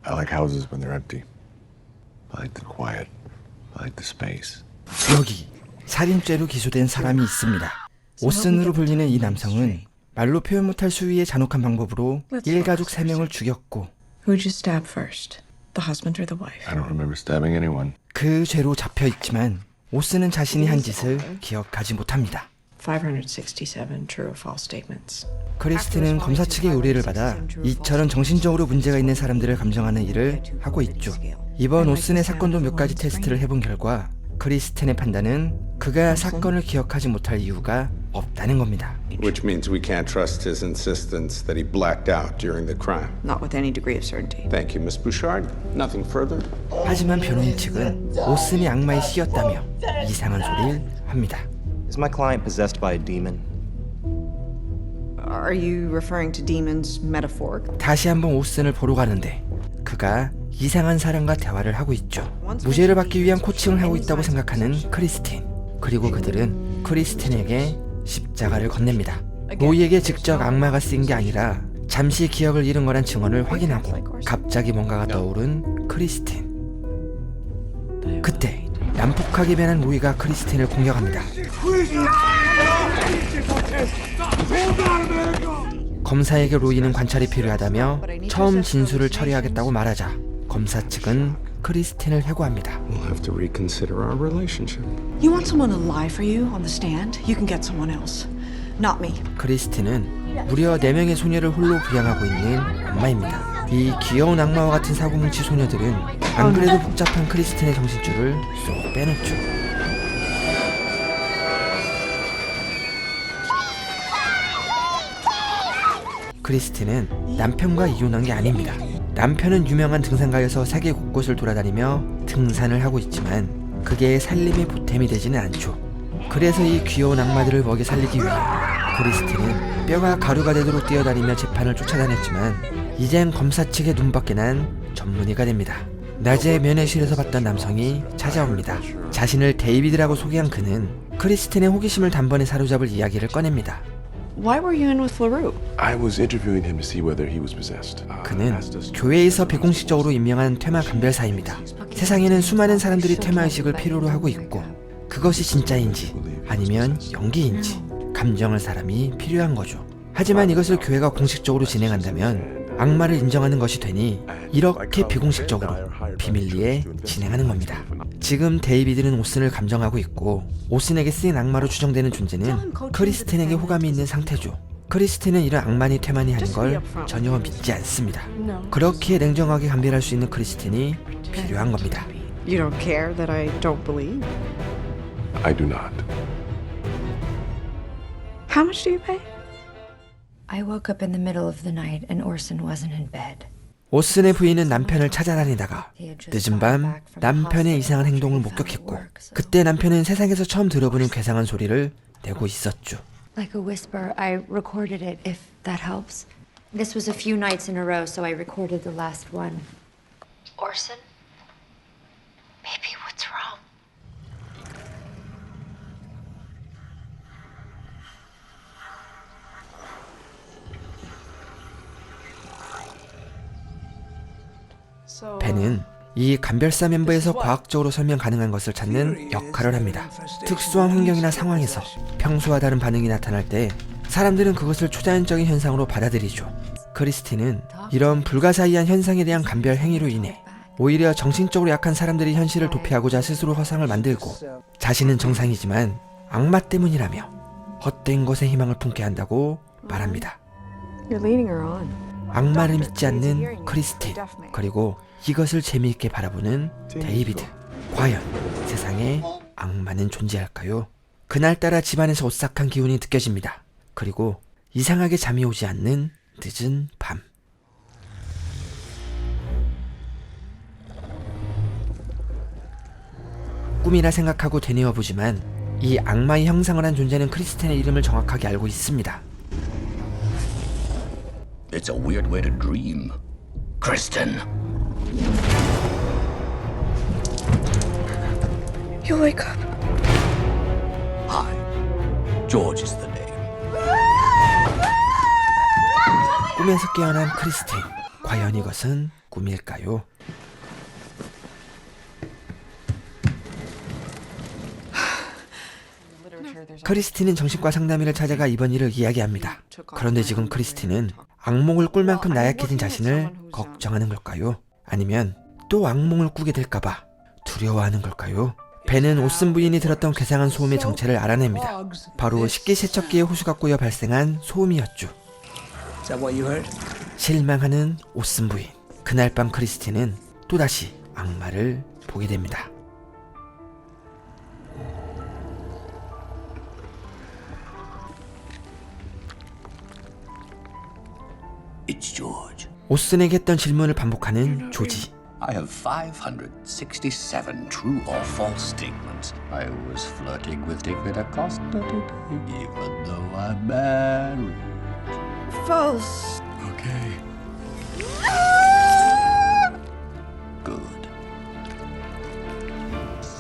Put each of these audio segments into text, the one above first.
I like houses when they're empty. I like the quiet. I like the space. 여기 살인죄로 기소된 사람이 있습니다. 오슨으로 불리는 이 남성은 말로 표현 못할 수위의 잔혹한 방법으로 일가족 3명을 죽였고 Who'd you stab first? The husband or the wife? I don't remember stabbing anyone. 그 죄로 잡혀있지만 오슨은 자신이 한 짓을 기억하지 못합니다. 567 true or false statements. 크리스틴은 검사 측의 의뢰를 받아 이처럼 정신적으로 문제가 있는 사람들을 감정하는 일을 하고 있죠. 이번 오슨의 사건도 몇 가지 테스트를 해본 결과 크리스틴의 판단은 그가 사건을 기억하지 못할 이유가 없다는 겁니다. Which means we can't trust his insistence that he blacked out during the crime. Not with any degree of certainty. Thank you, Miss Bouchard. Nothing further? 하지만 변호인 측은 오슨이 악마에 씌었다며 이상한 소리를 합니다. Is my client possessed by a demon? Are you referring to demons metaphoric? 다시 한번 오슨을 보러 가는데 그가 이상한 사람과 대화를 하고 있죠. 무죄를 받기 위한 코칭을 하고 있다고 생각하는 크리스틴. 그리고 그들은 크리스틴에게 십자가를 건넵니다. 로이에게 직접 악마가 쓰인 게 아니라 잠시 기억을 잃은 거란 증언을 확인하고 갑자기 뭔가가 떠오른 크리스틴. 그때 난폭하게 변한 로이가 크리스틴을 공격합니다. 검사에게 로이는 관찰이 필요하다며 처음 진술을 처리하겠다고 말하자 검사 측은 크리스틴을 해고합니다. We'll have to reconsider our relationship. You want someone to lie for you on the stand? You can get someone else. Not me. 크리스틴은 무려 4명의 소녀를 홀로 부양하고 있는 엄마입니다. 이 귀여운 악마와 같은 사고뭉치 소녀들은 안 그래도 복잡한 크리스틴의 정신줄을 쏙 빼놓죠. 크리스틴은 남편과 이혼한 게 아닙니다. 남편은 유명한 등산가여서 세계 곳곳을 돌아다니며 등산을 하고 있지만 그게 살림의 보탬이 되지는 않죠. 그래서 이 귀여운 악마들을 먹여 살리기 위해 크리스틴은 뼈가 가루가 되도록 뛰어다니며 재판을 쫓아다녔지만 이젠 검사 측의 눈밖에 난 전문의가 됩니다. 낮에 면회실에서 봤던 남성이 찾아옵니다. 자신을 데이비드라고 소개한 그는 크리스틴의 호기심을 단번에 사로잡을 이야기를 꺼냅니다. Why were you in with LaRue? I was interviewing him to see whether he was possessed. 그는 교회에서 비공식적으로 임명한 퇴마 감별사입니다. 세상에는 수많은 사람들이 퇴마의식을 필요로 하고 있고 그것이 진짜인지 아니면 연기인지 감정할 사람이 필요한 거죠. 하지만 이것을 교회가 공식적으로 진행한다면 악마를 인정하는 것이 되니 이렇게 비공식적으로 비밀리에 진행하는 겁니다. 지금 데이비드는 오슨을 감정하고 있고 오슨에게 쓰인 악마로 추정되는 존재는 크리스틴에게 호감이 있는 상태죠. 크리스틴은 이런 악마니 퇴마니 하는 걸 전혀 믿지 않습니다. 그렇게 냉정하게 감별할 수 있는 크리스틴이 필요한 겁니다. You don't care that I don't believe? I do not. How much do you pay? I woke up in the middle of the night and Orson wasn't in bed. 오슨의 부인은 남편을 찾아다니다가 늦은 밤 남편의 이상한 행동을 목격했고 그때 남편은 세상에서 처음 들어보는 괴상한 소리를 내고 있었죠. Like a whisper, I recorded it, if that helps. This was a few nights in a row, so I recorded the last one. Orson? Baby, what's wrong? 벤은 이 감별사 멤버에서 과학적으로 설명 가능한 것을 찾는 역할을 합니다. 특수한 환경이나 상황에서 평소와 다른 반응이 나타날 때 사람들은 그것을 초자연적인 현상으로 받아들이죠. 크리스틴은 이런 불가사의한 현상에 대한 감별 행위로 인해 오히려 정신적으로 약한 사람들이 현실을 도피하고자 스스로 허상을 만들고 자신은 정상이지만 악마 때문이라며 헛된 것에 희망을 품게 한다고 말합니다. You're leading her on. 악마를 믿지 않는 크리스틴, 그리고 이것을 재미있게 바라보는 데이비드. 과연 세상에 악마는 존재할까요? 그날따라 집안에서 오싹한 기운이 느껴집니다. 그리고 이상하게 잠이 오지 않는 늦은 밤. 꿈이라 생각하고 되뇌어보지만 이 악마의 형상을 한 존재는 크리스틴의 이름을 정확하게 알고 있습니다. It's a weird way to dream. Kristen. You'll wake up. Hi. George is the name. 꿈에서 깨어난 크리스틴. 과연 이것은 꿈일까요? 크리스틴은 정신과 상담의를 찾아가 이번 일을 이야기합니다. 그런데 지금 크리스틴은 악몽을 꿀 만큼 나약해진 자신을 걱정하는 걸까요? 아니면 또 악몽을 꾸게 될까봐 두려워하는 걸까요? 벤은 오슨 부인이 들었던 괴상한 소음의 정체를 알아냅니다. 바로 식기세척기의 호수가 꼬여 발생한 소음이었죠. 실망하는 오슨 부인. 그날 밤 크리스틴은 또다시 악마를 보게 됩니다. It's George. 오슨에게 했던 질문을 반복하는 조지. I have 567 true or false statements. I was flirting with David Acosta today, even though I'm married. False. Okay. Good.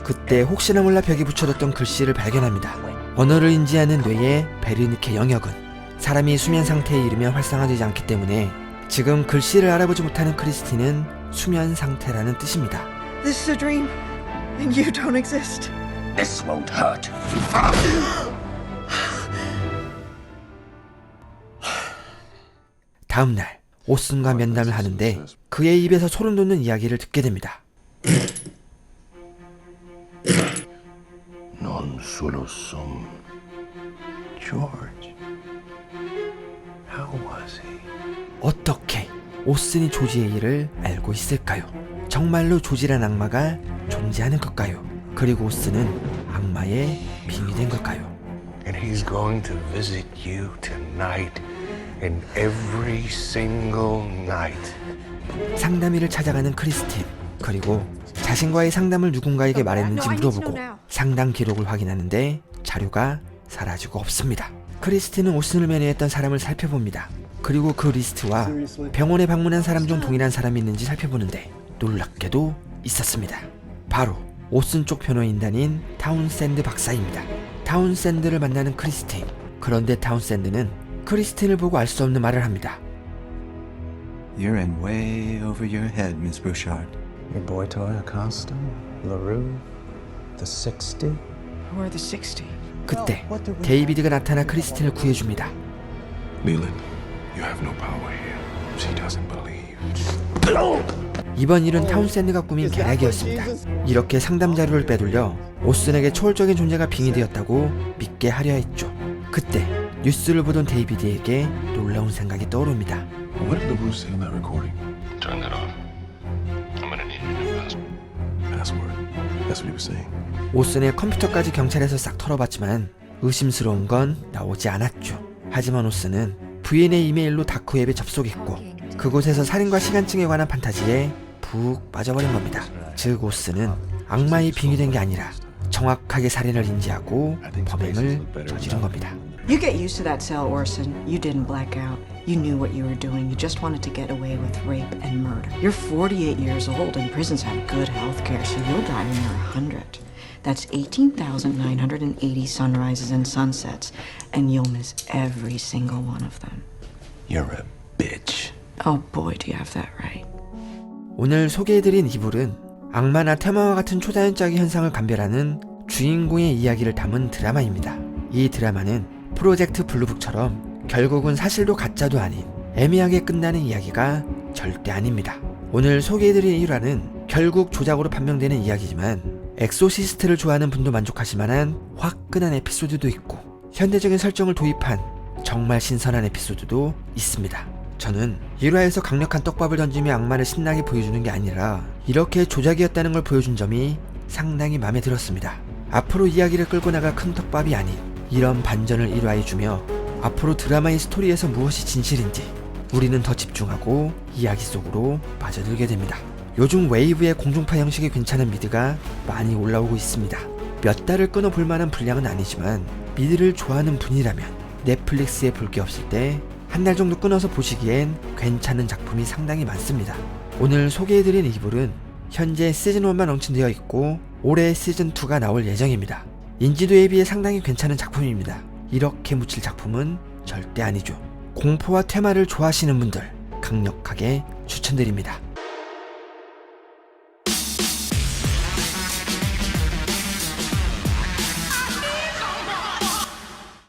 그때 혹시나 몰라 벽에 붙여뒀던 글씨를 발견합니다. 언어를 인지하는 뇌의 베르니케 영역은 사람이 수면 상태에 이르면 활성화되지 않기 때문에 지금 글씨를 알아보지 못하는 크리스틴은 수면 상태라는 뜻입니다. This is a dream, and you don't exist. This won't hurt. 다음날 오슨과 면담을 하는데 그의 입에서 소름 돋는 이야기를 듣게 됩니다. Non solo sum. George. How was he? 어떻게 오슨이 조지의 일을 알고 있을까요? 정말로 조지란 악마가 존재하는 걸까요? 그리고 오슨은 악마의 빙이 된 걸까요? And he's going to visit you tonight and every single night. 상담의를 찾아가는 크리스틴. 그리고 자신과의 상담을 누군가에게 말했는지 물어보고 상담 기록을 확인하는데 자료가 사라지고 없습니다. 크리스틴은 오슨을 면회했던 사람을 살펴봅니다. 그리고 그 리스트와 병원에 방문한 사람 중 동일한 사람이 있는지 살펴보는데 놀랍게도 있었습니다. 바로 오슨 쪽 변호인단인 타운샌드 박사입니다. 타운샌드를 만나는 크리스틴. 그런데 타운샌드는 크리스틴을 보고 알 수 없는 말을 합니다. You're in way over your head, Miss Bouchard. Your boy Toy Acosta, LaRue, the 60. Who are the 60? 그때 데이비드가 나타나 크리스틴을 구해줍니다. Leland, you have no power here. She doesn't believe. 이번 일은 타운샌드가 꾸민 계략이었습니다. 이렇게 상담 자료를 빼돌려 오슨에게 초월적인 존재가 빙의 되었다고 믿게 하려 했죠. 그때 뉴스를 보던 데이비드에게 놀라운 생각이 떠오릅니다. What did LaRue say in that recording? Turn that off. I'm gonna need a new password. Password. That's what he was saying. 오슨의 컴퓨터까지 경찰에서 싹 털어봤지만 의심스러운 건 나오지 않았죠. 하지만 오슨은 부인의 이메일로 다크웹에 접속했고 그곳에서 살인과 시간증에 관한 판타지에 푹 빠져버린 겁니다. 즉 오슨은 악마의 빙의 된 게 아니라 정확하게 살인을 인지하고 범행을 저지른 겁니다. You get used to that cell, Orson. You didn't black out. You knew what you were doing. You just wanted to get away with rape and murder. You're 48 years old and prisons have good health care, so you'll die when you're 100. That's 18,980 sunrises and sunsets, and you'll miss every single one of them. You're a bitch. Oh boy, do you have that right. 오늘 소개해드린 이불은 악마나 테마와 같은 초자연적인 현상을 감별하는 주인공의 이야기를 담은 드라마입니다. 이 드라마는 프로젝트 블루북처럼 결국은 사실도 가짜도 아닌 애매하게 끝나는 이야기가 절대 아닙니다. 오늘 소개해드린 1화는 결국 조작으로 판명되는 이야기지만 엑소시스트를 좋아하는 분도 만족하실 만한 화끈한 에피소드도 있고 현대적인 설정을 도입한 정말 신선한 에피소드도 있습니다. 저는 1화에서 강력한 떡밥을 던지며 악마를 신나게 보여주는 게 아니라 이렇게 조작이었다는 걸 보여준 점이 상당히 마음에 들었습니다. 앞으로 이야기를 끌고 나갈 큰 떡밥이 아닌 이런 반전을 1화에 주며 앞으로 드라마의 스토리에서 무엇이 진실인지 우리는 더 집중하고 이야기 속으로 빠져들게 됩니다. 요즘 웨이브의 공중파 형식이 괜찮은 미드가 많이 올라오고 있습니다. 몇 달을 끊어 볼 만한 분량은 아니지만 미드를 좋아하는 분이라면 넷플릭스에 볼 게 없을 때 한 달 정도 끊어서 보시기엔 괜찮은 작품이 상당히 많습니다. 오늘 소개해드린 이불은 현재 시즌1만 런칭되어 있고 올해 시즌2가 나올 예정입니다. 인지도에 비해 상당히 괜찮은 작품입니다. 이렇게 묻힐 작품은 절대 아니죠. 공포와 테마를 좋아하시는 분들 강력하게 추천드립니다.